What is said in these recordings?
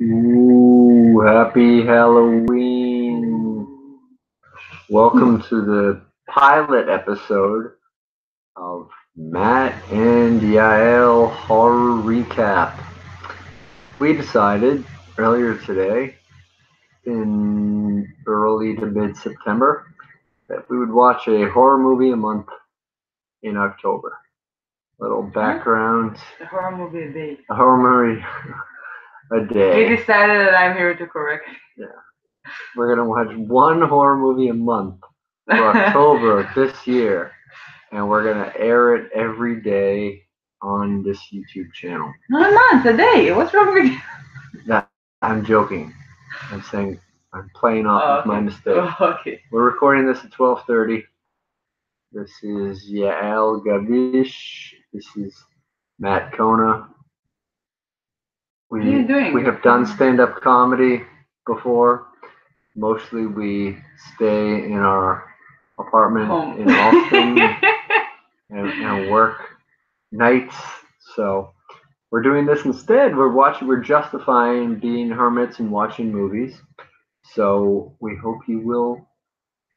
Ooh, happy Halloween. Welcome to the pilot episode of Matt and Yael Horror Recap. We decided earlier today, in early to mid September, that we would watch a horror movie a month in October. Little Huh? background, The horror movie a day. a horror movie a We day. decided that I'm here to correct. Yeah, we're gonna watch one horror movie a month for October of this year, and we're gonna air it every day on this YouTube channel. Not a month, a day. What's wrong with you? That I'm joking. I'm saying I'm playing off Oh, of my okay. mistake. Oh, okay. We're recording this at 12:30. This is Yael Gavish. This is Matt Kona. What are you We doing? have done stand-up comedy before. Mostly we stay in our apartment Home. in Austin and work nights. So we're doing this instead. We're justifying being hermits and watching movies. So we hope you will.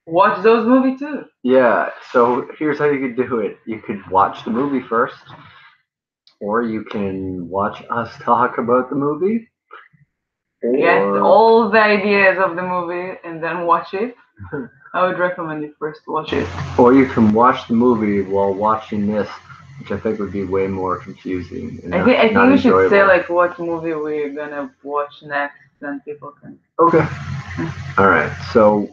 Watch those movies too. Yeah. So here's how you could do it. You could watch the movie first, or you can watch us talk about the movie, Get or all the ideas of the movie and then watch it. I would recommend you first watch it. or you can watch the movie while watching this, which I think would be way more confusing and I think not we should say enjoyable. like what movie we're gonna watch next, then people can. Okay. All right. So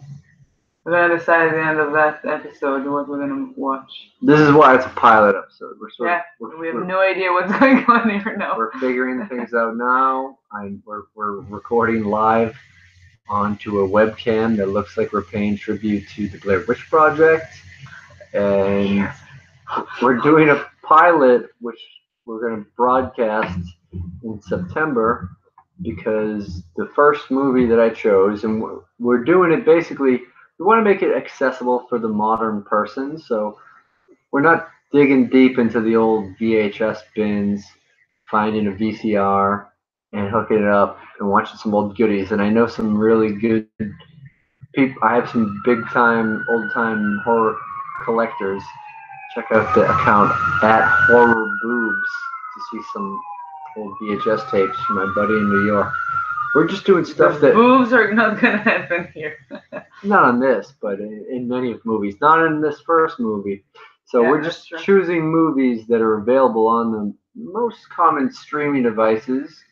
We're gonna decide at the end of that episode what we're gonna watch. this is why it's a pilot episode. Yeah, we have no idea what's going on here now. We're figuring things out now. We're recording live onto a webcam that looks like we're paying tribute to the Blair Witch Project, and we're doing a pilot which we're going to broadcast in September because the first movie that I chose, and we're doing it basically. We want to make it accessible for the modern person, so we're not digging deep into the old VHS bins, finding a VCR and hooking it up and watching some old goodies. And I know some really good people. I have some big time, old time horror collectors. Check out the account at Horror Boobs to see some old VHS tapes from my buddy in New York. We're just doing stuff The that boobs are not gonna happen here. not on this, but in many of movies. Not in this first movie. So Yeah, we're that's just true. choosing movies that are available on the most common streaming devices,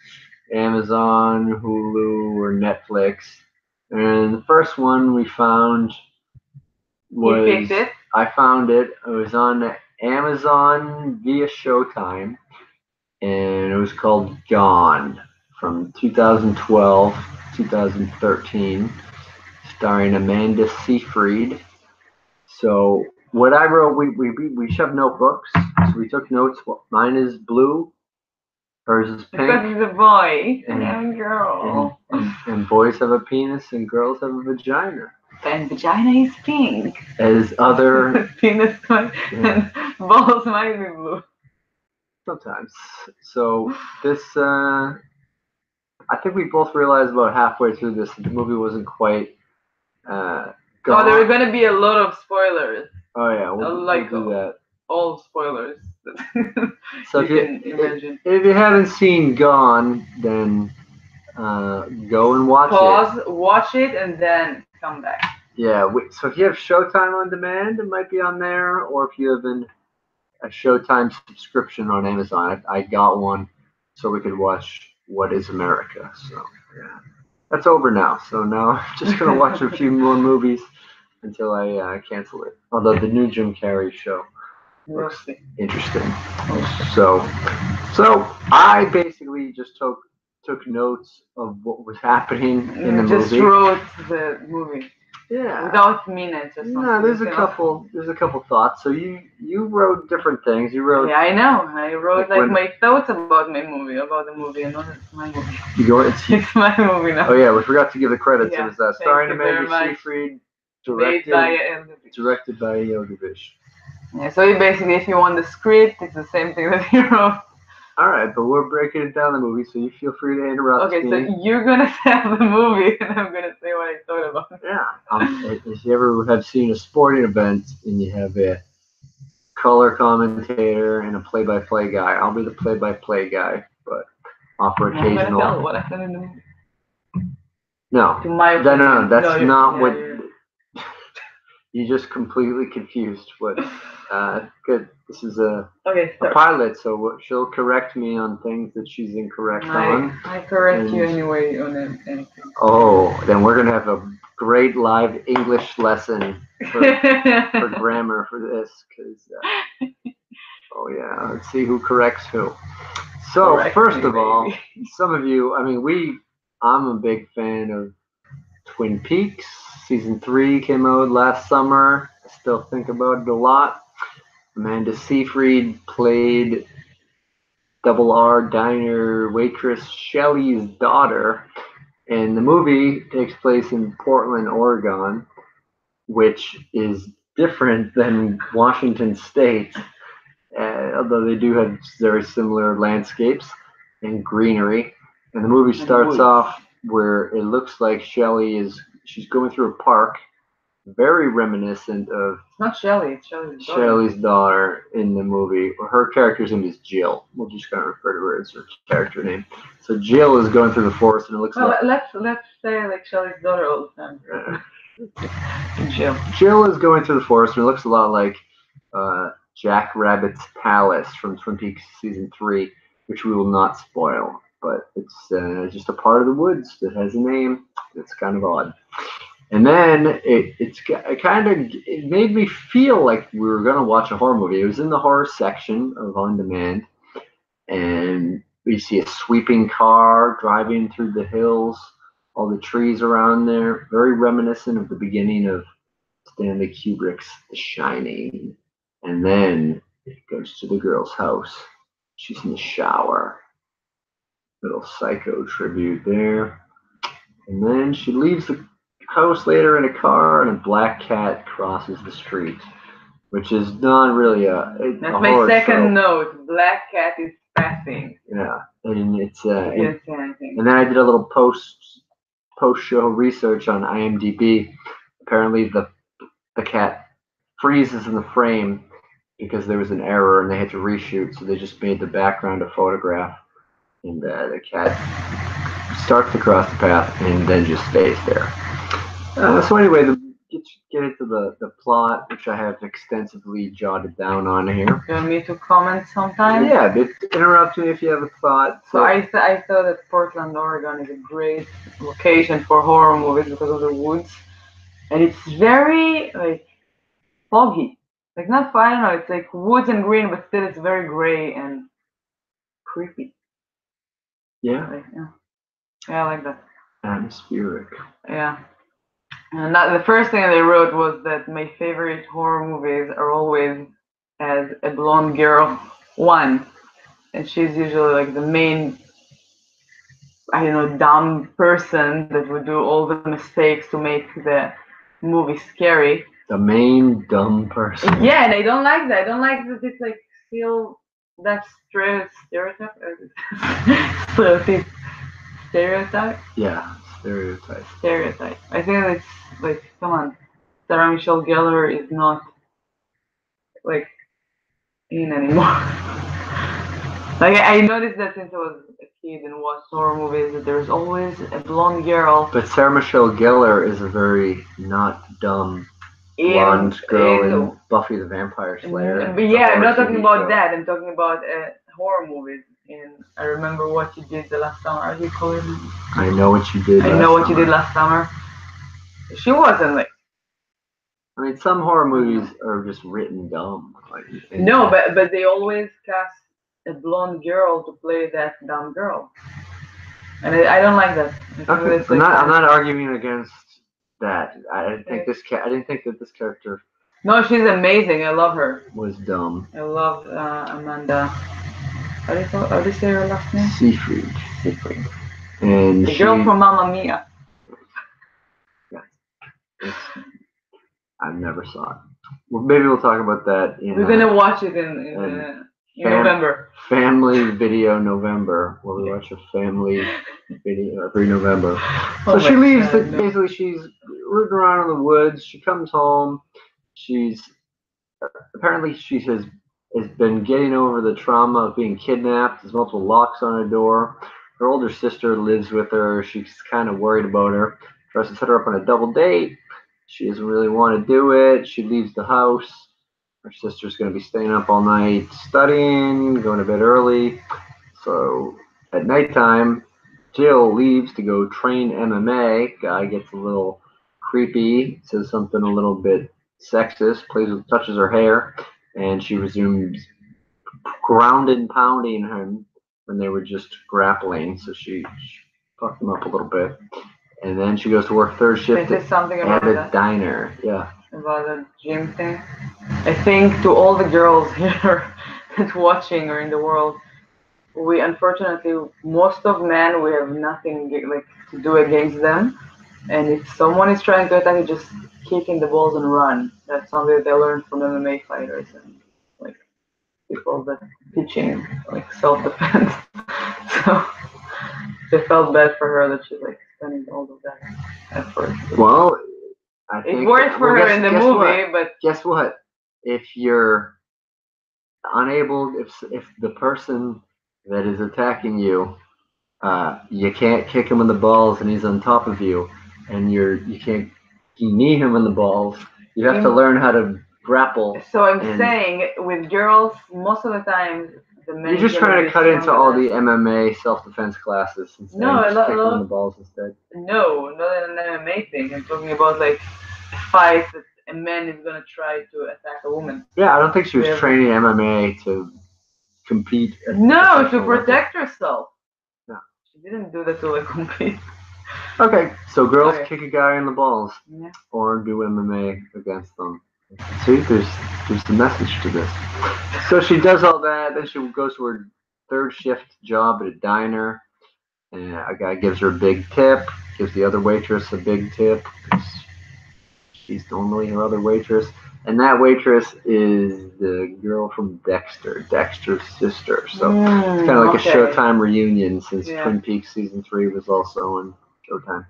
Amazon, Hulu, or Netflix. And the first one we found You was picked it. I found it. It was on Amazon via Showtime, and it was called Gone from 2012, 2013, starring Amanda Seyfried. So what I wrote, we each have notebooks. So we took notes. Mine is blue, hers is Because pink, he's a boy and and a girl. and boys have a penis and girls have a vagina. And vagina is pink. As other Penis yeah, and balls might be blue. sometimes. So this, I think we both realized about halfway through this that the movie wasn't quite uh, Oh, there are gone. gonna be a lot of spoilers. Oh yeah, we'll do that. All spoilers So you can imagine. if you haven't seen Gone, then go and watch it. Pause, watch it, and then come back. Yeah, so if you have Showtime on demand, it might be on there, or if you have a Showtime subscription on Amazon. I got one so we could watch What Is America. So yeah, that's over now. So now I'm just gonna watch a few more movies until I cancel it. Although the new Jim Carrey show We'll looks see. interesting. So so I basically just took notes of what was happening in the Just movie. wrote the movie Yeah. without minutes or something. No, there's a couple thoughts. So you wrote different things. You wrote. Yeah, I know. I wrote Like when- my thoughts about my movie, about the movie, and not it's my movie. It's my movie now. Oh yeah, we forgot to give the credits. Yeah, It was starring thank you very Amanda much. Seyfried, Made by Yael. directed by Gavish. Yeah, so basically, if you want the script, it's the same thing that he wrote. All right, but we're breaking it down the movie, so you feel free to interrupt Okay, so me. you're gonna tell the movie, and I'm gonna say what I thought about it. Yeah. If you ever have seen a sporting event and you have a color commentator and a play-by-play guy, I'll be the play-by-play guy, but offer And I'm gonna tell occasional. what happened in the movie. No, To my no, opinion. no, that's you're, not yeah, what. you're... You just completely confused. But good. This is Okay, a start. pilot, so she'll correct me on things that she's incorrect on. I correct you And anyway on anything. oh, then we're gonna have a great live English lesson for grammar for this, because oh yeah, let's see who corrects who. So Correct first me, of all, baby. some of you, I mean, I'm a big fan of Twin Peaks. Season 3 came out last summer. I still think about it a lot. Amanda Seyfried played Double R Diner waitress Shelley's daughter, and the movie takes place in Portland, Oregon, which is different than Washington State, although they do have very similar landscapes and greenery. And the movie starts off where it looks like she's going through a park, very reminiscent of It's not Shelley, it's Shelley's daughter. Shelley's daughter in the movie. Her character's name is Jill. We'll just kind of refer to her as her character name. So Jill is going through the forest, and it looks like let's say like Shelley's daughter all the time. Jill. Jill is going through the forest, and it looks a lot like Jack Rabbit's palace from Twin Peaks season 3, which we will not spoil. But it's just a part of the woods that has a name. It's kind of odd. And then it made me feel like we were gonna watch a horror movie. It was in the horror section of On Demand, and we see a sweeping car driving through the hills, all the trees around there, very reminiscent of the beginning of Stanley Kubrick's The Shining. And then it goes to the girl's house. She's in the shower. Little psycho tribute there. And then she leaves the house later in a car, and a black cat crosses the street, which is not really That's a my horror second trope. note. Black cat is passing. Yeah, and it's I didn't say anything. and then I did a little post show research on IMDb. Apparently, the cat freezes in the frame because there was an error and they had to reshoot, so they just made the background a photograph, and the cat starts to cross the path and then just stays there. So anyway, get into the plot, which I have extensively jotted down on here. You want me to comment sometime? Yeah, but interrupt me if you have a thought. So I thought that Portland, Oregon is a great location for horror movies because of the woods, and it's very like foggy. Like not, I don't know, it's like woods and green, but still it's very gray and creepy. Yeah, Like, yeah, I like that. atmospheric. Yeah. And the first thing they wrote was that my favorite horror movies are always as a blonde girl one, and she's usually like the main, I don't know, dumb person that would do all the mistakes to make the movie scary. The main dumb person. Yeah, and I don't like that. I don't like that it's like still that stereotype. Stereotype. Yeah, stereotype. Stereotype. I think it's like, come on, Sarah Michelle Gellar is not like in anymore. Like I noticed that since I was a kid and watched horror movies, that there's always a blonde girl. But Sarah Michelle Gellar is a very not dumb blonde girl in Buffy the Vampire Slayer. But yeah, I'm not talking about that. I'm talking about horror movies. And I remember what you did the last summer. Are you calling it? I know what you did. I know what you did last summer. She wasn't like. I mean, some horror movies are just written dumb. Like, no, but they always cast a blonde girl to play that dumb girl, and I don't like that. Okay, I'm not arguing against that. I didn't think that this character. No, she's amazing. I love her. Was dumb. I love Amanda. How do you say her last name? Seyfried. Seyfried. And the girl from Mamma Mia. Yeah. I never saw it. Well, maybe we'll talk about that. We're gonna watch it in In November. Family Video November, where we watch a family video every November. So she leaves. Basically, she's rooting around in the woods. She comes home. She's apparently she has been getting over the trauma of being kidnapped. There's multiple locks on her door. Her older sister lives with her. She's kind of worried about her. Tries to set her up on a double date. She doesn't really want to do it. She leaves the house. Her sister's going to be staying up all night studying, going to bed early. So at nighttime, Jill leaves to go train MMA. Guy gets a little creepy, says something a little bit sexist, touches her hair, and she resumes grounded and pounding him when they were just grappling. So she fucked him up a little bit. And then she goes to work third shift at a diner. Yeah. About the gym thing. I think to all the girls here that's watching or in the world, we unfortunately, most of men, we have nothing like to do against them. And if someone is trying to attack you, just kick in the balls and run. That's something that they learned from MMA fighters and like people that teaching like self-defense. So they felt bad for her that she's like spending all of that effort. Well, I think it worked for her in the movie, but guess what? If you're unable, if the person that is attacking you, you can't kick him in the balls and he's on top of you, and you can't knee him in the balls. You have to learn how to grapple. So I'm saying with girls, most of the time, the men. You're just trying to cut into all the MMA self-defense classes and just kick them in the balls instead. No, not an MMA thing. I'm talking about like fights that a man is gonna try to attack a woman. Yeah, I don't think she was training MMA to compete. No, to protect herself. No, she didn't do that to like compete. Okay, so girls kick a guy in the balls or do MMA against them. See, there's the message to this. So she does all that, then she goes to her third shift job at a diner, and a guy gives her a big tip, gives the other waitress a big tip, because she's normally her other waitress, and that waitress is the girl from Dexter's sister. So it's kind of like a Showtime reunion, since Twin Peaks season 3 was also on Showtime.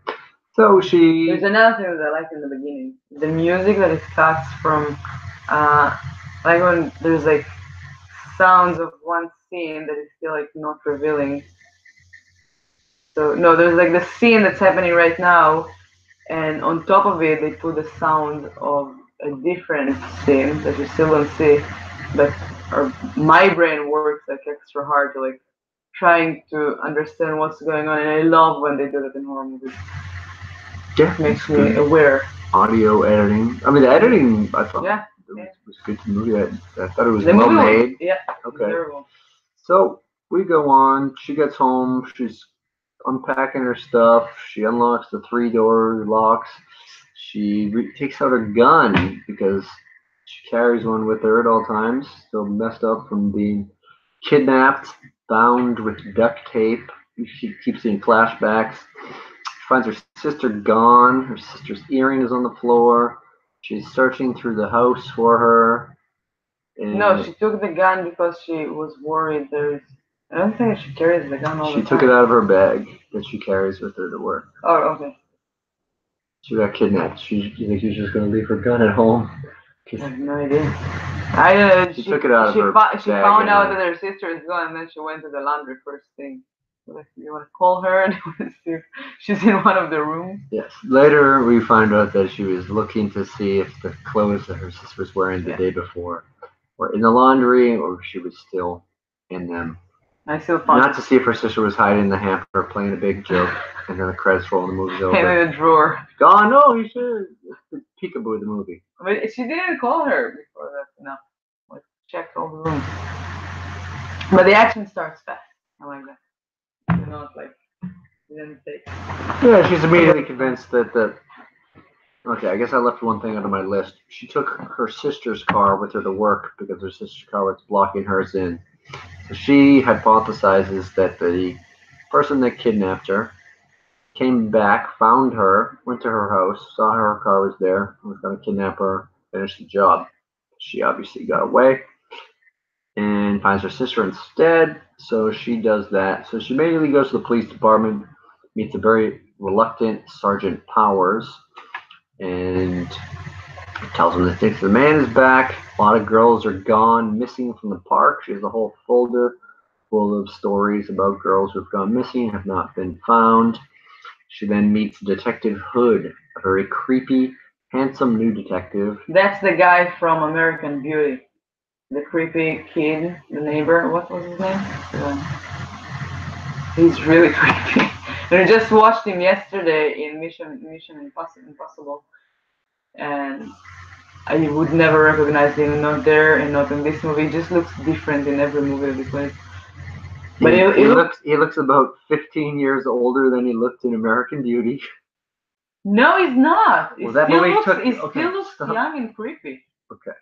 So there's another thing that I like in the beginning. The music that it cuts from, like when there's like sounds of one scene that is still like not revealing. So no, there's like the scene that's happening right now, and on top of it they put the sound of a different scene that you still don't see. But my brain works like extra hard to like trying to understand what's going on, and I love when they do that in horror movies. Yeah, makes me aware. Audio editing. I mean, the editing I thought was good to the movie. I thought it was well made. Yeah. Okay. So we go on. She gets home. She's unpacking her stuff. She unlocks the 3-door locks. She takes out her gun because she carries one with her at all times. Still messed up from being kidnapped, bound with duct tape. She keeps seeing flashbacks. Finds her sister gone. Her sister's earring is on the floor. She's searching through the house for her. No, she took the gun because she was worried I don't think she carries the gun all the time. She took it out of her bag that she carries with her to work. Oh, okay. She got kidnapped. You think she's just going to leave her gun at home? I have no idea. She took it out of her bag. She found out that her sister is gone, and then she went to the laundry first thing. Like, you want to call her and see if she's in one of the rooms? Yes. Later, we find out that she was looking to see if the clothes that her sister was wearing the day before were in the laundry, or if she was still in them. I still found not to see if her sister was hiding in the hamper playing a big joke, and then the credits roll and the movie's over. In a drawer. Oh no, you should. Peekaboo the movie. But she didn't call her before that. No. Like, checked all the rooms. But the action starts fast. I like that. You know, it's like, you didn't take. Yeah, she's immediately convinced that. Okay, I guess I left one thing out of my list. She took her sister's car with her to work because her sister's car was blocking hers in. So she hypothesizes that the person that kidnapped her came back, found her, went to her house, saw her car was there, and was going to kidnap her, finish the job. She obviously got away. and finds her sister instead. So she does that. So she immediately goes to the police department, meets a very reluctant Sergeant Powers, and tells him that thinks the man is back. A lot of girls are gone, missing from the park. She has a whole folder full of stories about girls who have gone missing, have not been found. She then meets Detective Hood, a very creepy, handsome new detective. That's the guy from American Beauty. The creepy kid, the neighbor. What was his name? He's really creepy. And I just watched him yesterday in Mission Impossible, and I would never recognize him, not there and not in this movie. He just looks different in every movie that he plays. But He looks about 15 years older than he looked in American Beauty. No, he's not. He Well, that movie he still looks young and creepy. Okay.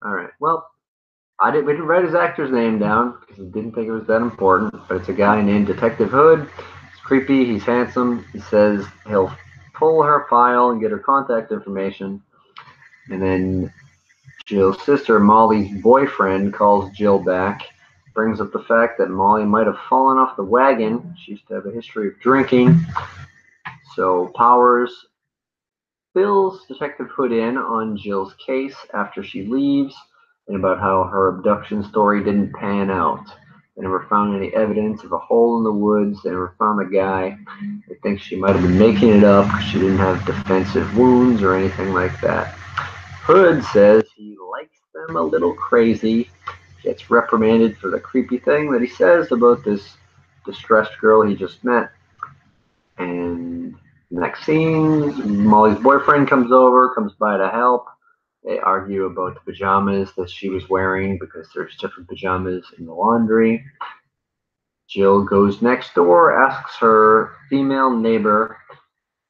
All right. Well, we didn't write his actor's name down because we didn't think it was that important. But it's a guy named Detective Hood. He's creepy. He's handsome. He says he'll pull her file and get her contact information. And then Jill's sister, Molly's boyfriend, calls Jill back. Brings up the fact that Molly might have fallen off the wagon. She used to have a history of drinking. So Powers fills Detective Hood in on Jill's case after she leaves and about how her abduction story didn't pan out. They never found any evidence of a hole in the woods. They never found the guy. They think she might have been making it up because she didn't have defensive wounds or anything like that. Hood says he likes them a little crazy. Gets reprimanded for the creepy thing that he says about this distressed girl he just met. And next scene, Molly's boyfriend comes over, comes by to help. They argue about the pajamas that she was wearing because there's different pajamas in the laundry. Jill goes next door, asks her female neighbor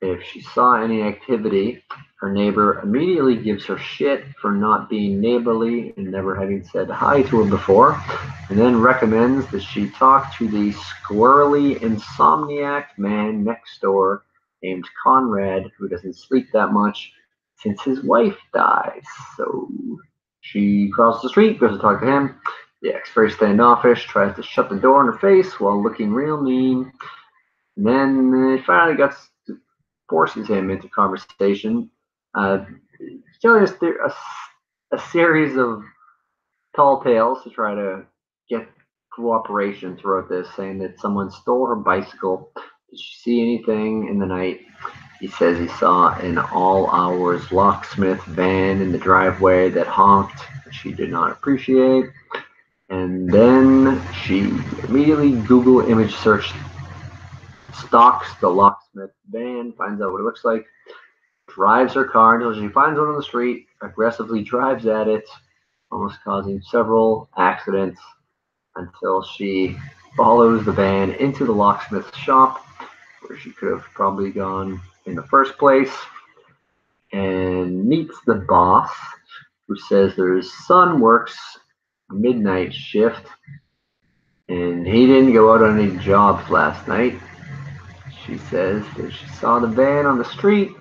if she saw any activity. Her neighbor immediately gives her shit for not being neighborly and never having said hi to her before, and then recommends that she talk to the squirrely insomniac man next door named Conrad, who doesn't sleep that much since his wife dies. So she crosses the street, goes to talk to him. The ex, very standoffish, tries to shut the door in her face while looking real mean. And then finally forces him into conversation, uh, telling us a series of tall tales to try to get cooperation throughout this, saying that someone stole her bicycle. Did she see anything in the night? He says he saw an all hours locksmith van in the driveway that honked, which she did not appreciate. And then she immediately Google image searched, stalks the locksmith van, finds out what it looks like, drives her car until she finds one on the street, aggressively drives at it, almost causing several accidents until she follows the van into the locksmith's shop, where she could have probably gone in the first place, and meets the boss, who says his son works midnight shift and he didn't go out on any jobs last night. She says that she saw the van on the street.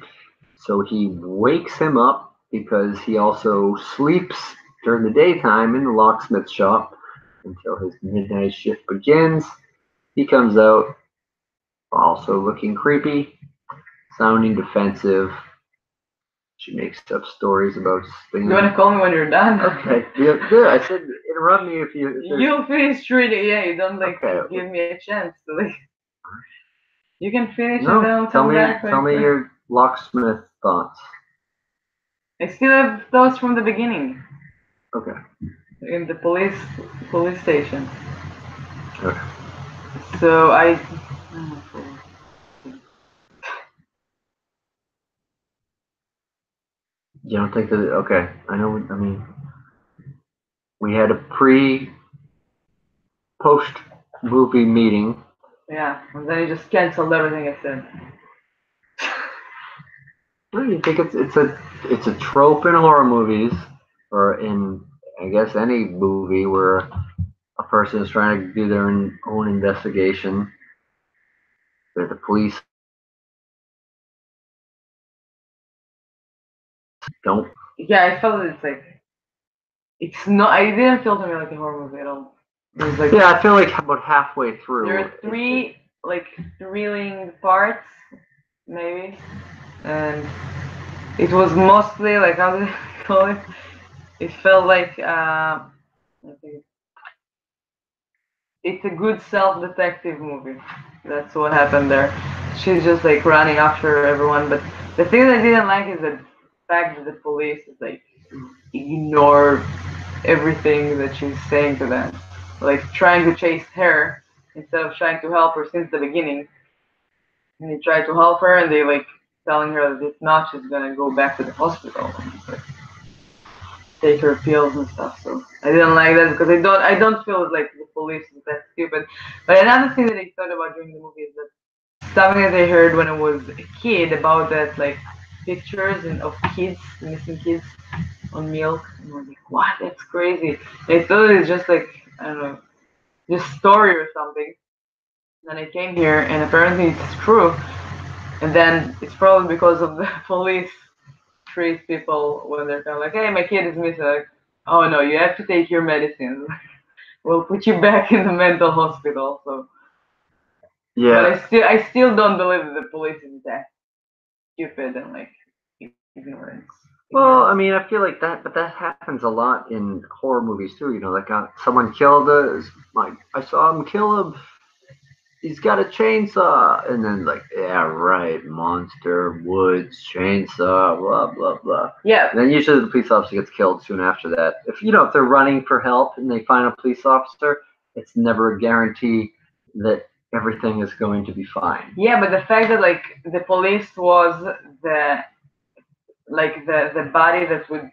So he wakes him up because he also sleeps during the daytime in the locksmith shop until his midnight shift begins. He comes out also looking creepy, sounding defensive. She makes up stories about things. You want to call me when you're done? Okay. Yeah, I said interrupt me if you. You finish reading. Yeah, you don't give me a chance to like. You can finish and then I'll come back. Tell me your locksmith thoughts. I still have thoughts from the beginning. Okay. In the police station. Okay. So you don't think that? Okay, I know. I mean, we had a post movie meeting. Yeah, and then you just canceled everything I said. What do you think? It's a trope in horror movies, or in I guess any movie where a person is trying to do their own investigation. That the police don't. Yeah, I felt it's like it's not. I didn't feel to me like a horror movie at all. It was like Yeah, I feel like about halfway through. there are three like thrilling parts, maybe, and it was mostly like how do I call it? It felt like I think it's a good self-detective movie. That's what happened there. She's just like running after everyone, but the thing that I didn't like is the fact that the police is like ignore everything that she's saying to them, like trying to chase her instead of trying to help her since the beginning. And they try to help her, and they like telling her that if not, she's gonna go back to the hospital and like, take her pills and stuff. So I didn't like that because I don't feel like the police is that stupid. But another thing that I thought about during the movie is that something that I heard when I was a kid about that like pictures and of kids, missing kids on milk, and I was like, what? That's crazy. I thought it's just like I don't know, just story or something. Then I came here, and apparently it's true. And then it's probably because of the police treat people when they're kind of like, hey, my kid is missing. Like, oh no, you have to take your medicine. We'll put you back in the mental hospital. So, but yeah. I still don't believe that the police is that stupid and like ignorance. Well, I mean, I feel like that, but that happens a lot in horror movies too. Like someone killed us. Like I saw him kill him. He's got a chainsaw, and then like, yeah, right, monster, woods, chainsaw, blah blah blah. Yeah. And then usually the police officer gets killed soon after that. If they're running for help and they find a police officer, it's never a guarantee that everything is going to be fine. Yeah, but the fact that like the police was the the body that would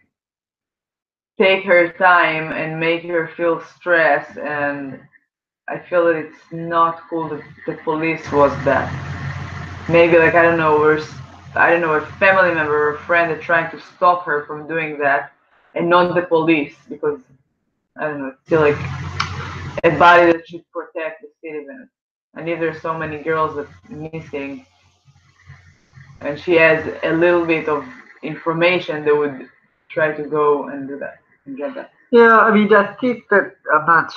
take her time and make her feel stress, and I feel that it's not cool that the police was that. Maybe like I don't know, a family member or a friend are trying to stop her from doing that, and not the police because I don't know. It's still like a body that should protect the citizens. And if there's so many girls that missing, and she has a little bit of information, they would try to go and do that and get that. Yeah, I mean, I think that I'm not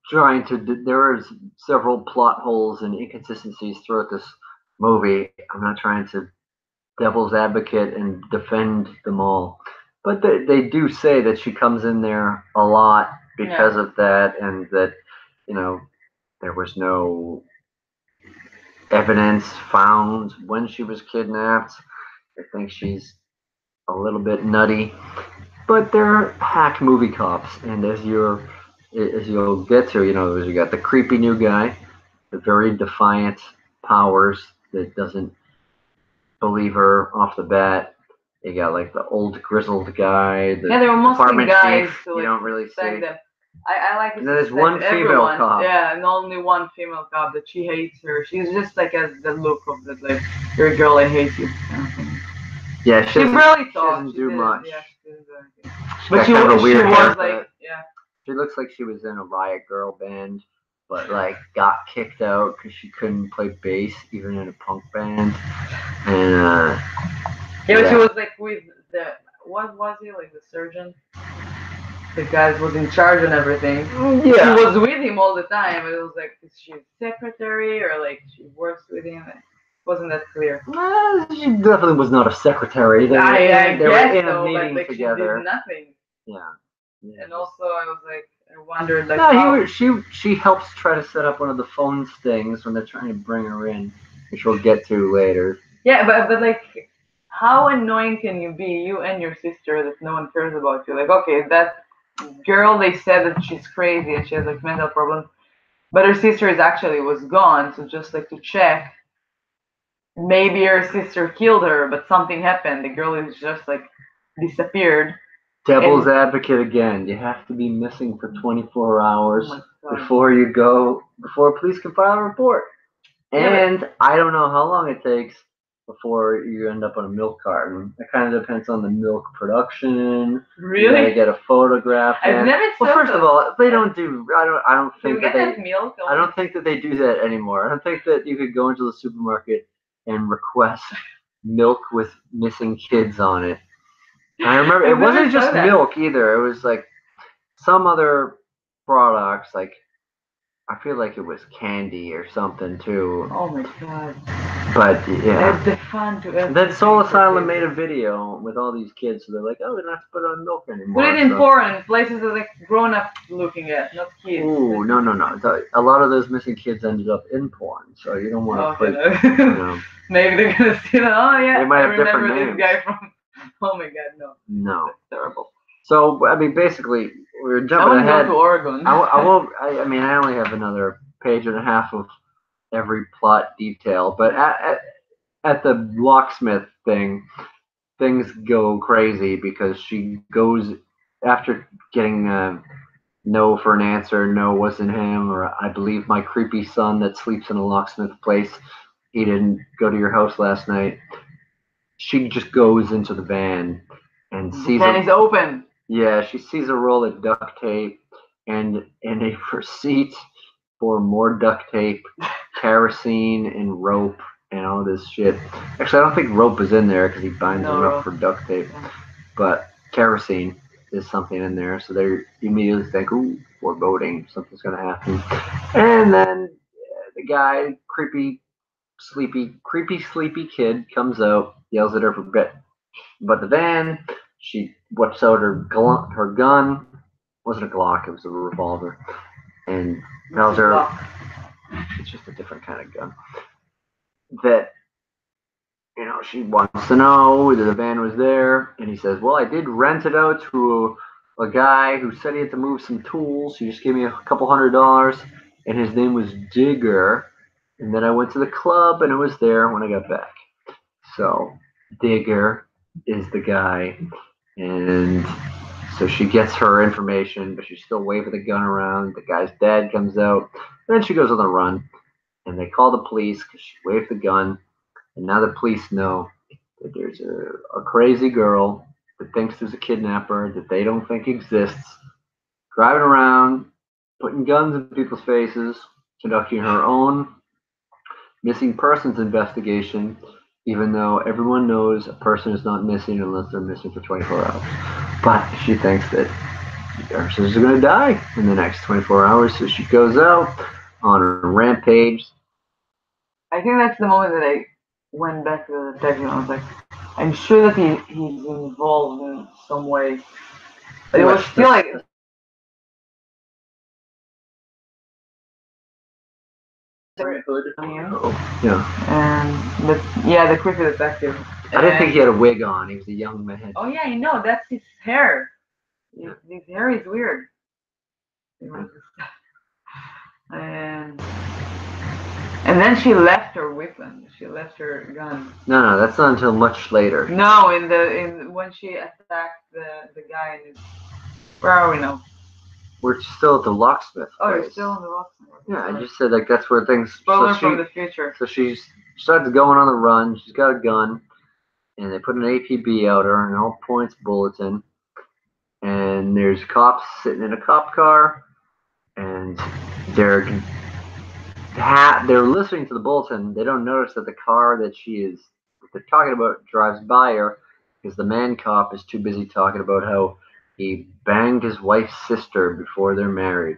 trying to. There is several plot holes and inconsistencies throughout this movie. I'm not trying to devil's advocate and defend them all, but they do say that she comes in there a lot because of that, and that you know there was no evidence found when she was kidnapped. I think she's a little bit nutty, but they're hack movie cops, and as you'll get to, you got the creepy new guy, the very defiant Powers that doesn't believe her off the bat. You got like the old grizzled guy, the They were mostly department guys, chief. so You like don't really see. them. I like And then there's suspect one female everyone. cop. Yeah, and only one female cop that she hates her. She's just like has the look of that like you're a girl, I hate you. Yeah, She barely talked. She doesn't do much. Yeah, she didn't do anything. She But got she kind of a weird was haircut. like, yeah. She looks like she was in a Riot Girl band, but like got kicked out because she couldn't play bass even in a punk band. And Yeah, but she was like with the what was he like the surgeon? The guy was in charge and everything. yeah, She was with him all the time. And it was like, is she a secretary or like she works with him? It wasn't that clear. she definitely was not a secretary. They I were guess in a so, meeting but like together. she did nothing. Yeah. And also, I was like, I wondered like. No, she helps try to set up one of the phone stings when they're trying to bring her in, which we'll get to later. Yeah, but like, how annoying can you be, you and your sister, that no one cares about you? Like, okay, that girl, they said that she's crazy and she has like mental problems, but her sister is actually was gone. So just like to check, maybe her sister killed her, but something happened. The girl is just like disappeared. Devil's advocate again. You have to be missing for 24 hours Oh before police can file a report. And I don't know how long it takes before you end up on a milk carton. It kind of depends on the milk production. Really? You gotta get a photograph. I've never. Well, first of all, they don't do. I don't think that they. Milk I don't think that they do that anymore. I don't think that you could go into the supermarket and request milk with missing kids on it. I remember it wasn't just milk either. It was like some other products, like I feel like it was candy or something too. Oh my god. But yeah. It's the fun to eat. Then Soul Asylum made a video with all these kids, so they're like, "Oh, we don't have to put on milk anymore." Put it in porn, places that like grown up looking at, not kids. Ooh, no. A lot of those missing kids ended up in porn, so you don't want to put. Maybe they're gonna see that. Oh yeah, they might I have different remember names. this guy from. Oh my god, no. No. That's terrible. So I mean, basically, we're I jumping want to ahead. go to Oregon. I won't. I mean, I only have another page and a half of every plot detail, but at the locksmith thing, things go crazy because she goes after getting no for an answer. No, wasn't him, or I believe my creepy son that sleeps in a locksmith place. He didn't go to your house last night. She just goes into the van and sees. The van is open. Yeah, she sees a roll of duct tape and a receipt for more duct tape, kerosene, and rope, and all this shit. Actually, I don't think rope is in there because he binds them up for duct tape. But kerosene is something in there, so they immediately think, ooh, foreboding, something's going to happen. And then the guy, creepy, sleepy kid comes out, yells at her for bit. But the van, she whips out her gun. It wasn't a Glock, it was a revolver. And tells her, it's just a different kind of gun. That, she wants to know whether the van was there. And he says, well, I did rent it out to a guy who said he had to move some tools. He just gave me a couple $100. And his name was Digger. And then I went to the club and it was there when I got back. So, Digger is the guy. And so she gets her information, but she's still waving the gun around. The guy's dad comes out. Then she goes on the run. And they call the police because she waved the gun. And now the police know that there's a crazy girl that thinks there's a kidnapper that they don't think exists, driving around, putting guns in people's faces, conducting her own missing persons investigation, even though everyone knows a person is not missing unless they're missing for 24 hours. But she thinks that her sister's going to die in the next 24 hours, so she goes out on a rampage. I think that's the moment that I went back to the detective and I was like, I'm sure that he's involved in some way. But it was still like... Yeah. And the creepy detective. I didn't think he had a wig on. He was a young man. Oh yeah, I know. That's his hair. His hair is weird. And then she left her weapon. She left her gun. No, that's not until much later. No, when she attacked the guy in his... Where are we now? We're still at the locksmith place. Oh, you're still in the locksmith. Yeah, I just said like that's where things. Spoiler from the future. So she starts going on the run. She's got a gun, and they put an APB out her, an all points bulletin. And there's cops sitting in a cop car, and they're listening to the bulletin. They don't notice that the car that they're talking about drives by her, because the man cop is too busy talking about how he banged his wife's sister before they're married.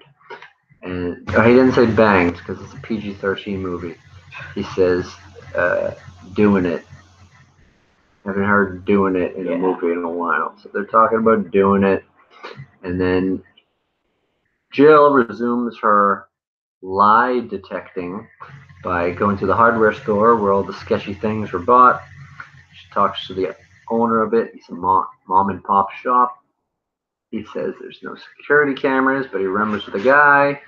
And he didn't say banged because it's a PG-13 movie. He says doing it. Haven't heard doing it in a movie in a while. So they're talking about doing it. And then Jill resumes her lie detecting by going to the hardware store where all the sketchy things were bought. She talks to the owner of it. It's a mom and pop shop. He says there's no security cameras, but he remembers the guy.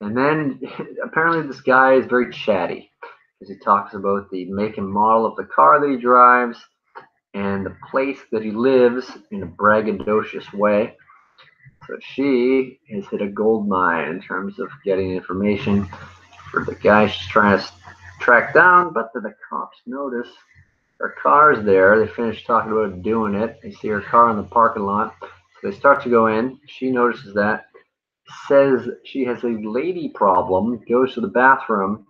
And then apparently this guy is very chatty because he talks about the make and model of the car that he drives and the place that he lives in a braggadocious way. So she has hit a gold mine in terms of getting information for the guy she's trying to track down, but then the cops notice her car's there. They finish talking about doing it. They see her car in the parking lot. So they start to go in. She notices that. Says she has a lady problem, goes to the bathroom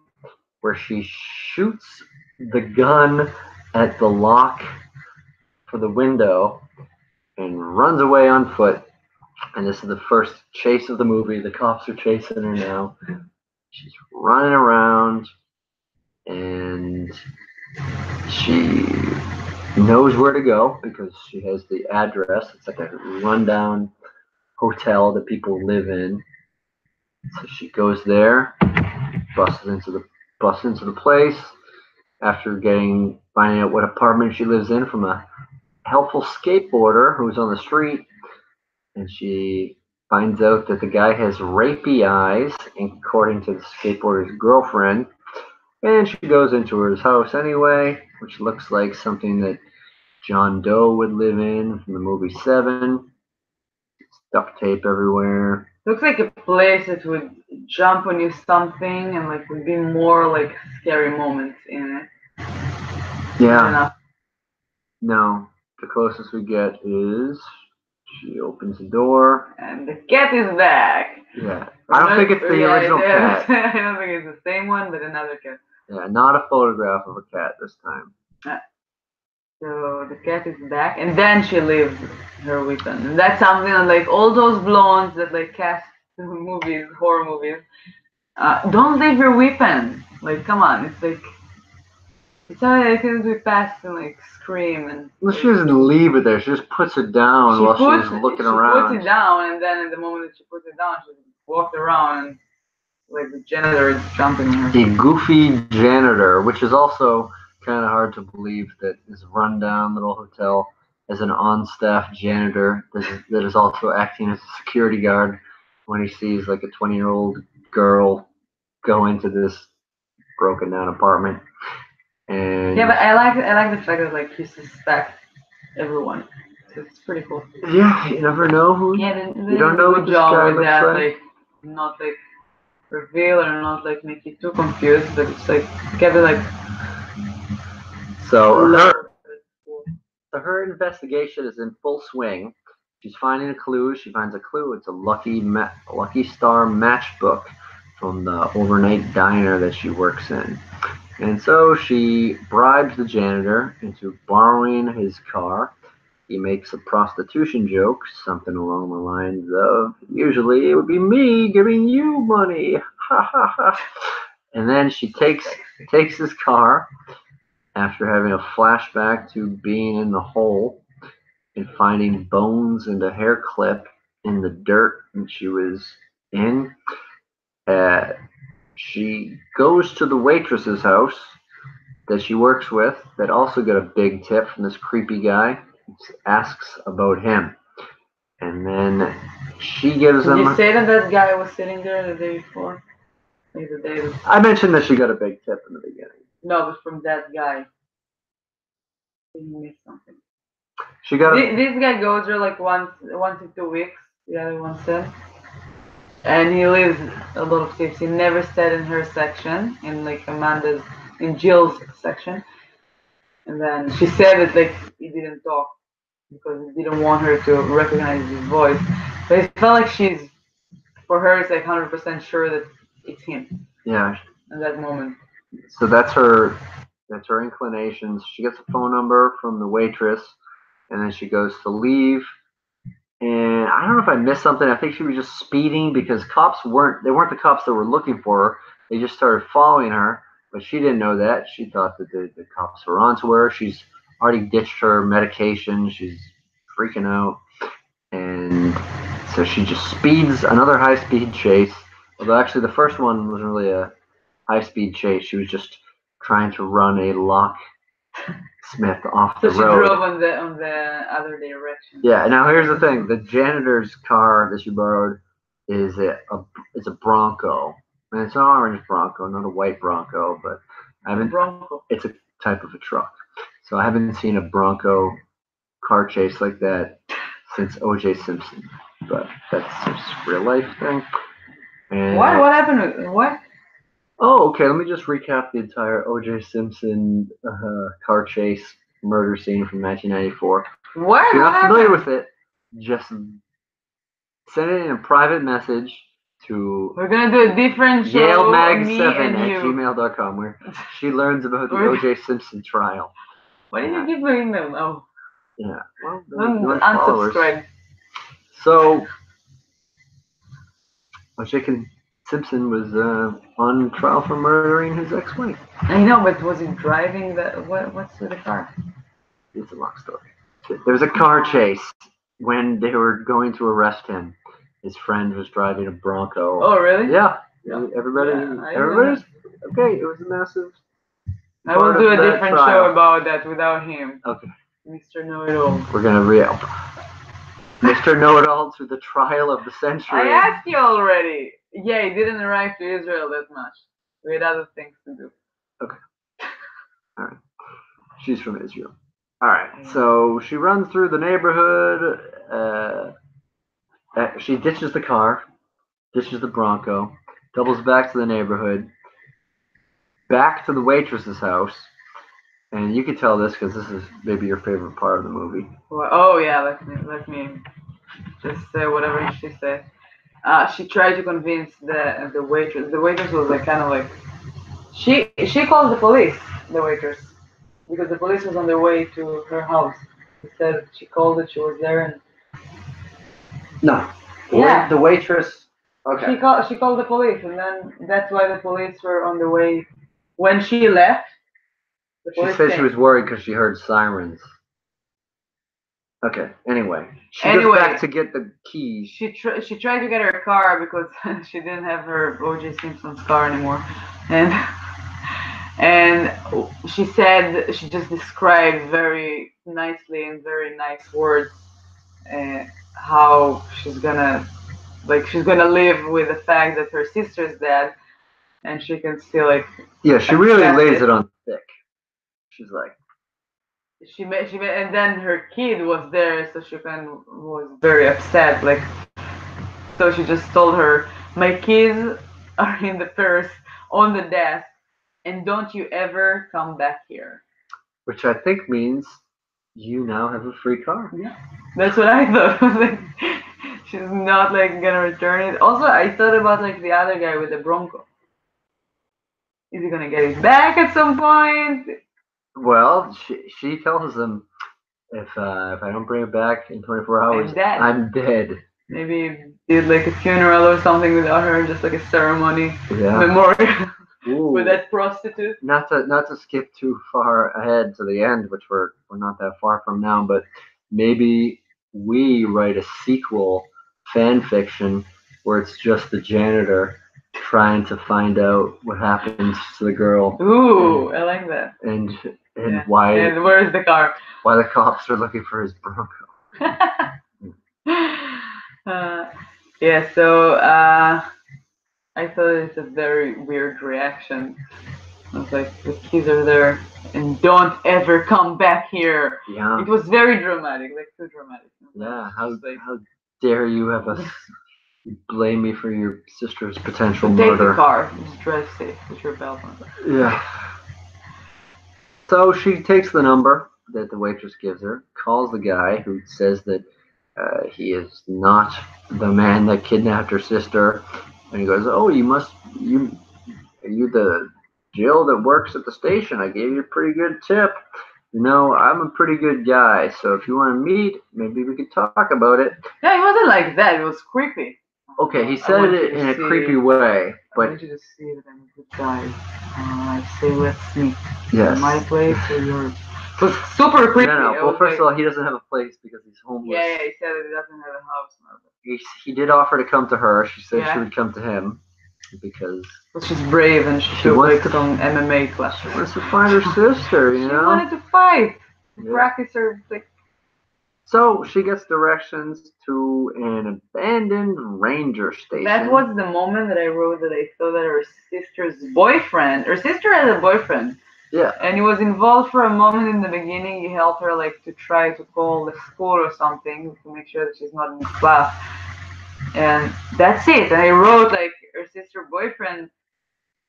where she shoots the gun at the lock for the window and runs away on foot. And this is the first chase of the movie. The cops are chasing her now. She's running around, and she knows where to go because she has the address. It's like a rundown hotel that people live in. So she goes there, busts into the place after finding out what apartment she lives in from a helpful skateboarder who's on the street, and she finds out that the guy has rapey eyes, according to the skateboarder's girlfriend. And she goes into his house anyway, which looks like something that John Doe would live in from the movie Seven. Duct tape everywhere. Looks like a place that would jump on you something and like would be more like scary moments in it. Yeah. No. The closest we get is she opens the door. And the cat is back. Yeah. I don't think it's the original cat. I don't think it's the same one, but another cat. Yeah, not a photograph of a cat this time. So the cat is back, and then she leaves her weapon. And that's something like all those blondes that like cast movies, horror movies. Don't leave your weapon. Like, come on, it's like it's something that couldn't be passed and like scream and. Well, she doesn't leave it there. She just puts it down while she's looking around. She puts it down, and then at the moment that she puts it down, she walks around and like the janitor is jumping her. The goofy janitor, which is also kind of hard to believe that this rundown little hotel has an on-staff janitor that is also acting as a security guard when he sees like a 20-year-old girl go into this broken down apartment. And yeah, but I like the fact that like you suspect everyone. So it's pretty cool. Yeah, you never know who. Yeah, you don't know what this guy looks like. Like, not like reveal or not like make you too confused, but it's like get it like. So her investigation is in full swing. She's finding a clue. She finds a clue. It's a Lucky Star matchbook from the overnight diner that she works in. And so she bribes the janitor into borrowing his car. He makes a prostitution joke, something along the lines of, usually it would be me giving you money. Ha ha ha. And then she takes his car after having a flashback to being in the hole and finding bones and a hair clip in the dirt that she was in. She goes to the waitress's house that she works with that also got a big tip from this creepy guy. Asks about him. And then she gives him... Did you say that guy was sitting there the day before? Like the day before? I mentioned that she got a big tip in the beginning. No, but from that guy. You missed something. She got this guy goes there like once in 2 weeks, the other one said. And he leaves a lot of tips. He never stayed in her section, in Jill's section. And then she said that like he didn't talk because he didn't want her to recognize his voice. But it felt like for her, it's like 100% sure that it's him. Yeah. In that moment. So that's her inclinations. She gets a phone number from the waitress, and then she goes to leave. And I don't know if I missed something. I think she was just speeding because cops weren't the cops that were looking for her. They just started following her, but she didn't know that. She thought that the cops were onto her. She's already ditched her medication. She's freaking out. And so she just speeds, another high-speed chase. Although actually the first one wasn't really a high-speed chase. She was just trying to run a locksmith off the road. So she drove on the other direction. Yeah, now here's the thing. The janitor's car that she borrowed is a Bronco. And it's an orange Bronco, not a white Bronco, but it's a type of a truck. So I haven't seen a Bronco car chase like that since O.J. Simpson. But that's just a real life thing. And what happened with what? Oh, okay. Let me just recap the entire O.J. Simpson car chase murder scene from 1994. What? If you're not familiar with it, just send it in a private message to we're gonna do a different show, YaleMag7@gmail.com, where she learns about the O.J. Simpson trial. Why did you give her email now? Yeah, well, unsubscribe. So J.K. Simpson was on trial for murdering his ex-wife. I know, but was he driving what's with the car? It's a long story. There's a car chase when they were going to arrest him. His friend was driving a Bronco. Oh, really? Yeah. Yeah. Everybody's okay. It was a massive. I will do a different show about that without him. Okay. Mr. Know-It-All. We're gonna Mr. Know-It-All to the trial of the century. I asked you already. Yeah, he didn't arrive to Israel that much. We had other things to do. Okay. All right. She's from Israel. All right. So she runs through the neighborhood. She ditches the car, ditches the Bronco, doubles back to the neighborhood, back to the waitress's house. And you can tell this because this is maybe your favorite part of the movie. Well, oh yeah, let me just say whatever she said. She tried to convince the waitress. The waitress was like kind of like she called the police. The waitress, because the police was on their way to her house. She said she called it. She was there and no. Yeah. The waitress. Okay. She called the police, and then that's why the police were on the way. When she left, she said she was worried because she heard sirens. Okay. Anyway, she goes back to get the keys. She tried to get her car because she didn't have her O.J. Simpson's car anymore, and she said she just described very nicely in very nice words how she's gonna live with the fact that her sister's dead, and she can still like. Yeah, she really lays it on thick. She's like. She and then her kid was there, so she was very upset. Like, so she just told her, "My kids are in the purse on the desk, and don't you ever come back here." Which I think means you now have a free car. Yeah, that's what I thought. Like, she's not like gonna return it. Also, I thought about like the other guy with the Bronco. Is he gonna get it back at some point? Well, she tells him, if I don't bring it back in 24 hours, I'm dead. Maybe did like a funeral or something without her, just like a ceremony, memorial with that prostitute. Not to skip too far ahead to the end, which we're not that far from now, but maybe we write a sequel fan fiction where it's just the janitor trying to find out what happens to the girl. Ooh, I like that. And why? And where's the car? Why the cops are looking for his Bronco? Yeah. So I thought it's a very weird reaction. I was like, the kids are there, and don't ever come back here. Yeah. It was very dramatic, like too dramatic. Yeah. How dare you have us? Blame me for your sister's potential murder. Take the car. Just drive safe. Put your belt on. Yeah. So she takes the number that the waitress gives her, calls the guy who says that he is not the man that kidnapped her sister, and he goes, "Oh, are you the Jill that works at the station? I gave you a pretty good tip. You know, I'm a pretty good guy, so if you want to meet, maybe we could talk about it." Yeah, it wasn't like that. It was creepy. Okay, he said it in a creepy way, but I want you to see that I'm a good guy. I say let's meet. Yes. My place or yours. It was super creepy. No. Well, first of all, he doesn't have a place because he's homeless. Yeah, he said that he doesn't have a house. He did offer to come to her. She said she would come to him because she's brave and she wants to some MMA class. She wants to find her sister, you know. She wanted to fight, practice her like. So she gets directions to an abandoned ranger station. That was the moment that I wrote that I thought that her sister had a boyfriend. Yeah. And he was involved for a moment in the beginning. He helped her like to try to call the school or something to make sure that she's not in class. And that's it. And I wrote like her sister boyfriend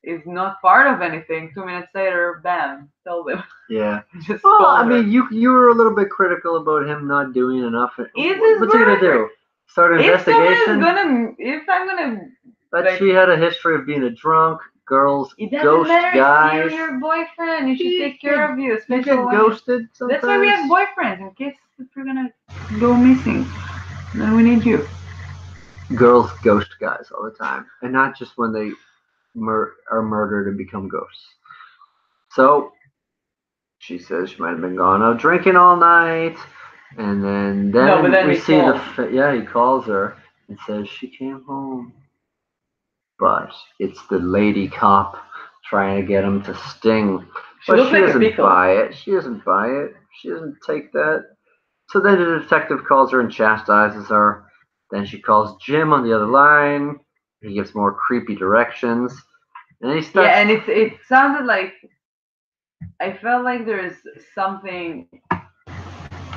is not part of anything. 2 minutes later, bam, tell them. Yeah. Well, I mean, you were a little bit critical about him not doing enough. What's he gonna do? Start an investigation? If I'm gonna. But she had a history of being a drunk. Girls ghost guys. You're your boyfriend. You should take care of you. You get ghosted sometimes. That's why we have boyfriends, in case if we're gonna go missing. Then we need you. girls ghost guys all the time, and not just when they are murdered and become ghosts. So she says she might have been gone out drinking all night, and No, but then then we he see calls. he calls her and says she came home, but it's the lady cop trying to get him to sting. She But looks she like a doesn't pickle. buy it. She doesn't buy it. She doesn't take that. So then the detective calls her and chastises her. Then she calls Jim on the other line. He gives more creepy directions. And he starts. Yeah, and it sounded like I felt like there's something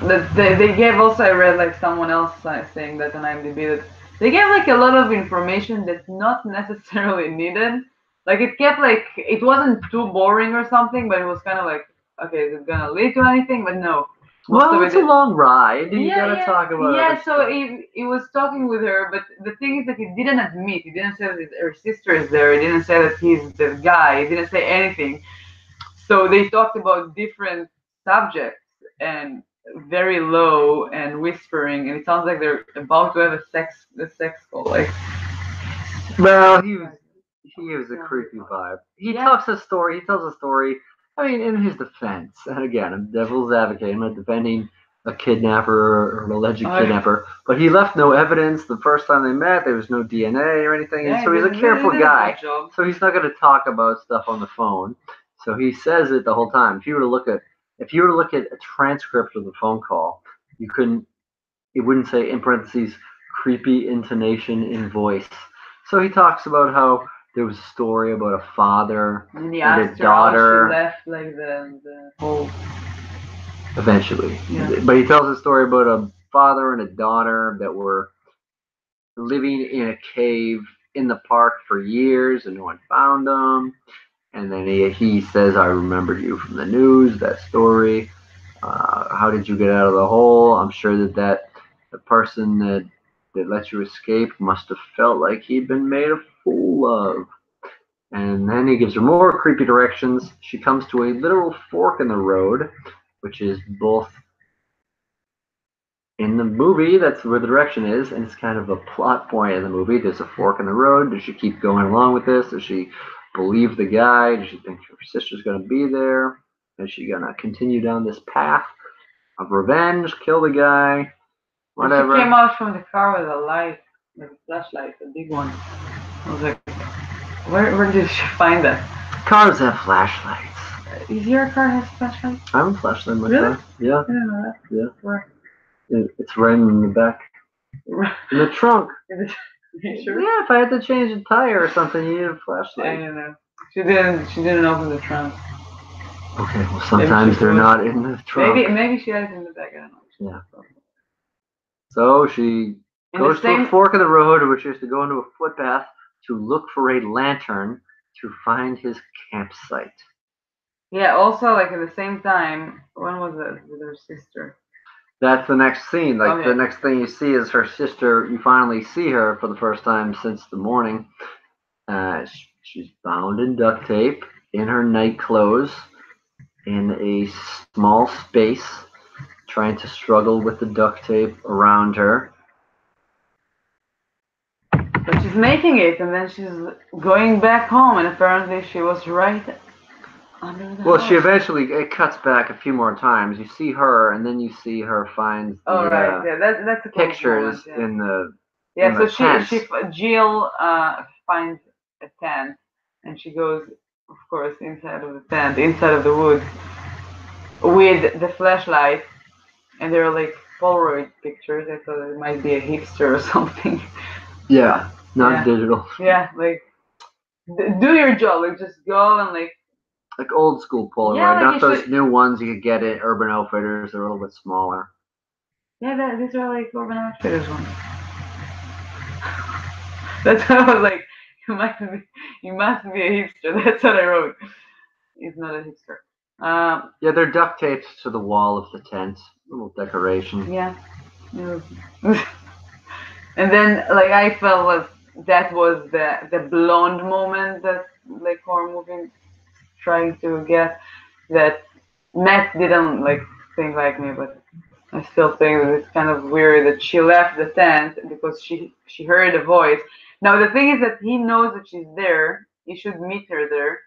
that they gave. Also, I read like someone else saying that on IMDb that they gave like a lot of information that's not necessarily needed. Like it kept like it wasn't too boring or something, but it was kind of like, okay, is it gonna lead to anything? But no, most Well, of it's a it. long ride. You Yeah, gotta yeah, talk about other yeah. So stuff. he was talking with her, but the thing is that he didn't admit. He didn't say that her sister is there. He didn't say that he's the guy. He didn't say anything. So they talked about different subjects and very low and whispering, and it sounds like they're about to have a sex call. Like, Well, he gives a creepy vibe. He talks a story. He tells a story. I mean, in his defense, and again, I'm devil's advocate. I'm not defending a kidnapper or an alleged kidnapper, but he left no evidence. The first time they met, there was no DNA or anything, and so he's a careful guy. So he's not going to talk about stuff on the phone. So he says it the whole time. If you were to look at a transcript of the phone call, you couldn't. It wouldn't say in parentheses creepy intonation in voice. So he talks about how there was a story about a father and he and a asked her how daughter. she left, like the whole. Eventually, Yeah. but he tells a story about a father and a daughter that were living in a cave in the park for years, and no one found them. And then he says, "I remembered you from the news. That story. How did you get out of the hole? I'm sure that the person that let you escape must have felt like he'd been made a fool of." And then he gives her more creepy directions. She comes to a literal fork in the road, which is both in the movie, that's where the direction is, and it's kind of a plot point in the movie. There's a fork in the road. Does she keep going along with this? Does she believe the guy? Does she think her sister's going to be there? Is she going to continue down this path of revenge, kill the guy, whatever? She came out from the car with a light, with a flashlight, a big one. I was like, where did she find that? Cars have flashlights. Is your car has flashlight? I have a flashlight in my Really? car. Yeah. I didn't know that. Yeah. Where? It's right in the back. In the trunk. Sure? Yeah, if I had to change a tire or something, you need a flashlight. I don't know. She didn't open the trunk. Okay, well sometimes they're not in the trunk. Maybe she has it in the back. I don't know. Yeah. So she goes to a fork in the road, where she has to go into a footpath to look for a lantern to find his campsite. Yeah. Also, like at the same time, when was it with her sister? That's the next scene. Like the next thing you see is her sister. You finally see her for the first time since the morning. She's bound in duct tape in her night clothes in a small space, trying to struggle with the duct tape around her. But she's making it, and then she's going back home, and apparently she was right under the house. She eventually, it cuts back a few more times. You see her, and then you see her find the that's a pictures moment, in the so tent. Jill finds a tent, and she goes, of course, inside of the tent, inside of the woods, with the flashlight, and there are like Polaroid pictures. I thought it might be a hipster or something. Yeah, not digital. Yeah, like do your job. Like just go and like old school Polaroid, like not those new ones you could get at Urban Outfitters. They're a little bit smaller. Yeah, these are like Urban Outfitters ones. That's what I was like. You must be a hipster. That's what I wrote. He's not a hipster. Yeah, they're duct taped to the wall of the tent. A little decoration. Yeah. And then, like, I felt that was the blonde moment that like horror movie trying to get. That Matt didn't like think like me, but I still think that it's kind of weird that she left the tent because she heard a voice. Now the thing is that he knows that she's there. He should meet her there,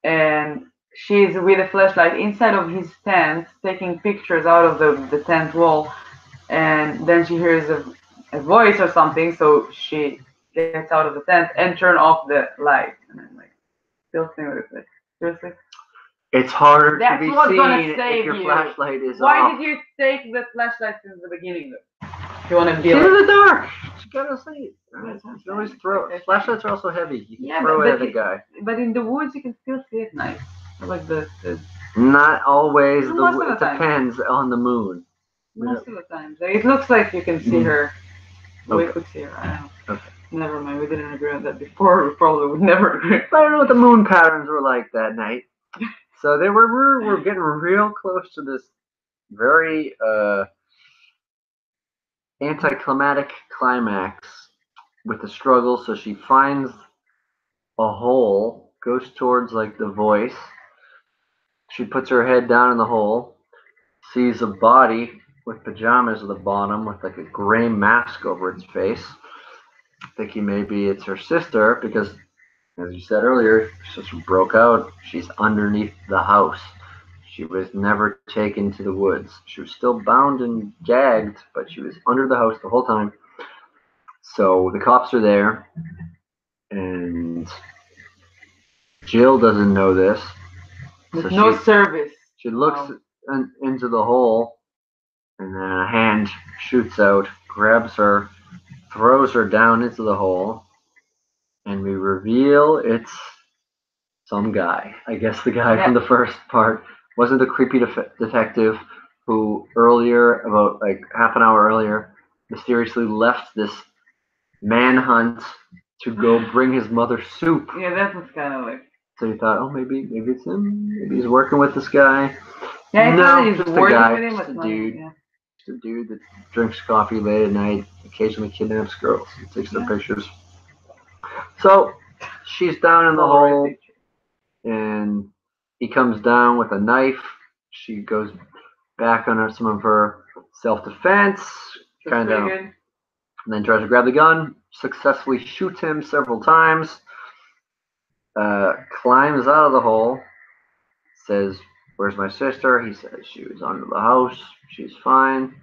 and she's with a flashlight inside of his tent, taking pictures out of the tent wall. And then she hears a voice or something, so she gets out of the tent and turn off the light. And I'm like, still think that it's like, seriously? It's harder That's to be what's gonna seen save if your you. flashlight is Why off. did you take the flashlight since the beginning? If you want to be She's like, in the dark. She gotta see. That's You what can always I'm throw. saying. Flashlights are also heavy. You can yeah, throw it at a guy. but in the woods you can still see it nice. Like the Not always. most of the It time. depends on the moon. Most of the time, it looks like you can see her. We Okay. could see her. I don't know. Okay. Never mind. We didn't agree on that before. We probably would never agree. I don't know what the moon patterns were like that night. So they we're getting real close to this very anticlimactic climax with the struggle. So she finds a hole, goes towards like the voice. She puts her head down in the hole, sees a body with pajamas at the bottom with like a gray mask over its face. Thinking maybe it's her sister because, as you said earlier, her sister broke out. She's underneath the house. She was never taken to the woods. She was still bound and gagged, but she was under the house the whole time. So the cops are there, and Jill doesn't know this. With So no service. she looks into the hole, and then a hand shoots out, grabs her, throws her down into the hole, and we reveal it's some guy. I guess the guy from the first part wasn't the creepy detective who earlier, about like half an hour earlier, mysteriously left this manhunt to go bring his mother soup. Yeah, that was kind of like. So you thought, oh, maybe it's him. Maybe he's working with this guy. Yeah, I thought he's just a working guy, with him, just but a not. dude. Yeah. Just a dude that drinks coffee late at night, occasionally kidnaps girls, and takes their pictures. So she's down in the hole, and he comes down with a knife. She goes back on some of her self-defense, kind of, and then tries to grab the gun. Successfully shoots him several times. Climbs out of the hole. Says, "Where's my sister?" He says she was under the house. She's fine.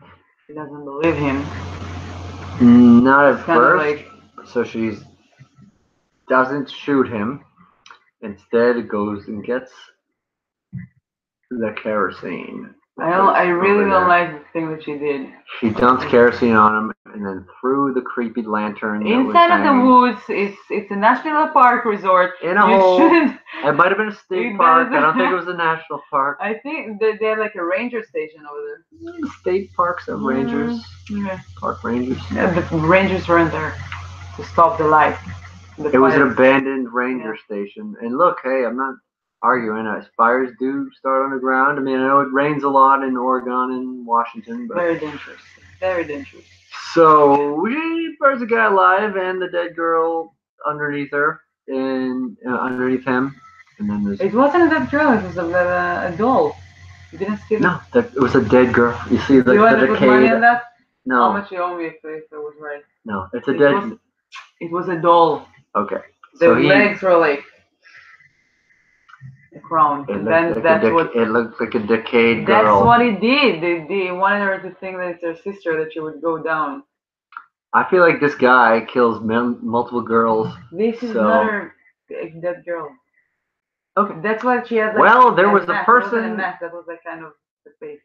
She doesn't believe him. Not at first. So she doesn't shoot him. Instead, goes and gets the kerosene. I really don't like the thing that she did. She dumped kerosene on him and then threw the creepy lantern. Inside of the woods, it's a national park resort. In a hole. It might have been a state park. I don't think it was a national park. I think they have like a ranger station over there. State parks have rangers. Yeah. Park rangers. Yeah, the rangers weren't there to stop the light. It was an abandoned ranger station. And look, hey, I'm not arguing. Fires do start underground. I mean, I know it rains a lot in Oregon and Washington. But very dangerous. Very dangerous. So he burns a guy alive and the dead girl underneath her and underneath him. And then there's. It wasn't that girl. It was a doll. You didn't see that? No, it was a dead girl. You see the you want to decayed. put money on that? No. How much you owe me if it was right? No, it's a dead. It was a doll. Okay. The legs were like a crown. It looked like a decayed girl. That's what he did. They wanted her to think that it's her sister, that she would go down. I feel like this guy kills multiple girls. This is not her dead girl. Okay. That's what she had. Like, there was a person. It wasn't a mask. That was like kind of the face.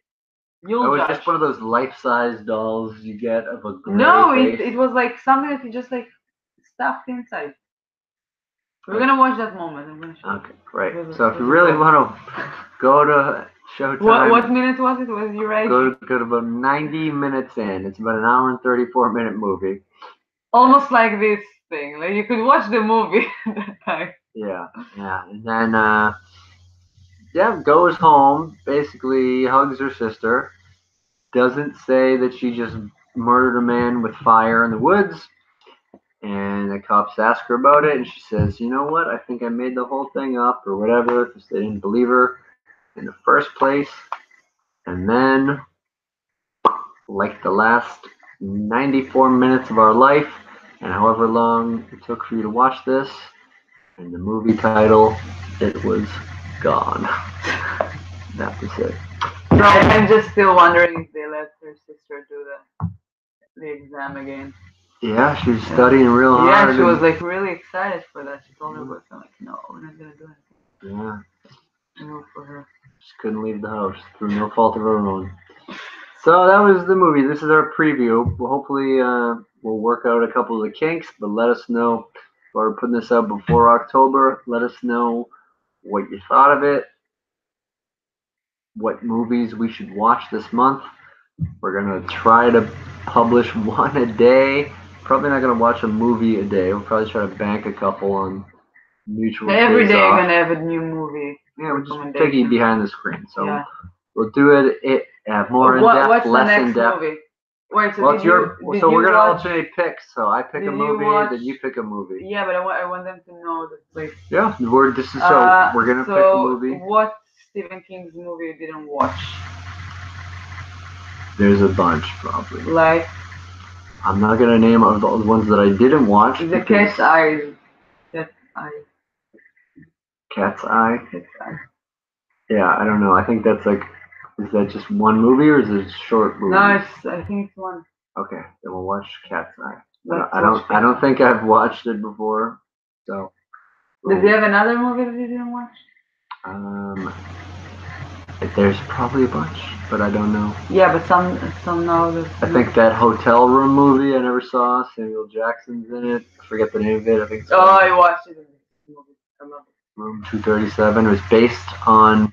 It was just one of those life-size dolls you get of a gray face. It was like something that you just like stuffed inside. We're gonna watch that moment. I'm gonna show okay, great. So if you really want to go to Showtime, what minute was it? Was you right? Go to about 90 minutes in. It's about an hour and 34-minute movie. Almost like this thing. Like you could watch the movie at that time. Yeah. And then goes home. Basically hugs her sister. Doesn't say that she just murdered a man with fire in the woods. And the cops ask her about it, and she says, "You know what? I think I made the whole thing up, or whatever, because they didn't believe her in the first place." And then like the last 94 minutes of our life, and however long it took for you to watch this, and the movie title, it was gone. That was it. So I'm just still wondering if they let her sister do the exam again. Yeah, she was studying real hard. Yeah, she was like really excited for that. She told her boyfriend like, no, we're not gonna do anything. Yeah. No, for her. She couldn't leave the house through no fault of her own. So that was the movie. This is our preview. Well, hopefully we'll work out a couple of the kinks, but let us know. We're putting this out before October. Let us know what you thought of it, what movies we should watch this month. We're going to try to publish one a day. Probably not going to watch a movie a day. We'll probably try to bank a couple on mutual Every days day off. you're gonna have a new movie. Yeah, we're just taking behind the screen. So yeah. we'll do it more in depth, what's less the next in depth. movie? Wait, so Well, did it's your. did So you we're gonna watch, alternate picks. So I pick a movie, then you pick a movie. Yeah, but I want them to know that, like. Yeah, we're this is so we're gonna pick a movie. What Stephen King's movie you didn't watch? There's a bunch, probably. Like. I'm not gonna name all the ones that I didn't watch. The Cat's Eyes. Cat's Eye. Cat's Eye. Cat's Eye. Yeah, I don't know. I think that's like, is that just one movie or is it a short movie? No, I think it's one. Okay, then we'll watch Cat's Eye. I don't think I've watched it before. So. Does he have another movie that you didn't watch? There's probably a bunch, but I don't know. Yeah, but some know. I think that hotel room movie I never saw. Samuel Jackson's in it. I forget the name of it. I think. I watched it in this movie. I love it. Room 237. It was based on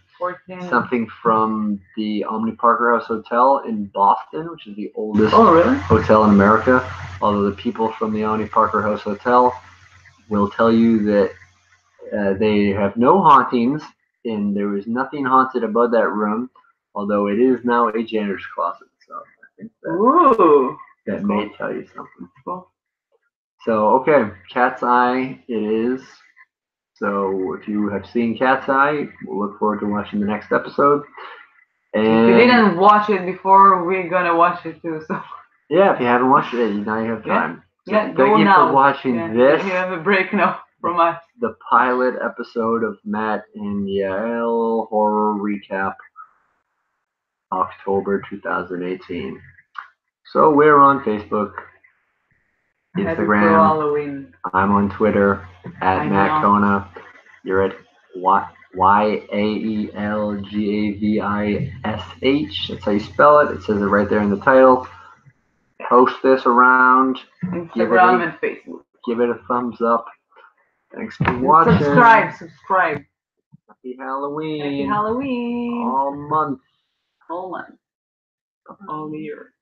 something from the Omni Parker House Hotel in Boston, which is the oldest hotel in America. Although the people from the Omni Parker House Hotel will tell you that they have no hauntings, and there was nothing haunted about that room, although it is now a janitor's closet. So I think that may tell you something. Cool. So, okay, Cat's Eye it is. So if you have seen Cat's Eye, we'll look forward to watching the next episode. And if you didn't watch it before, we're gonna watch it too. So yeah, if you haven't watched it, now you have time. Yeah, so thank you for watching this. You have a break now from us. The pilot episode of Matt and Yael horror recap, October 2018. So we're on Facebook, Instagram. I'm on Twitter at Matt Kona. You're at YAELGAVISH. That's how you spell it. It says it right there in the title. Post this around. Instagram and Facebook. Give it a thumbs up. Thanks for watching. Subscribe. Happy Halloween. Happy Halloween. All month. All month. All year.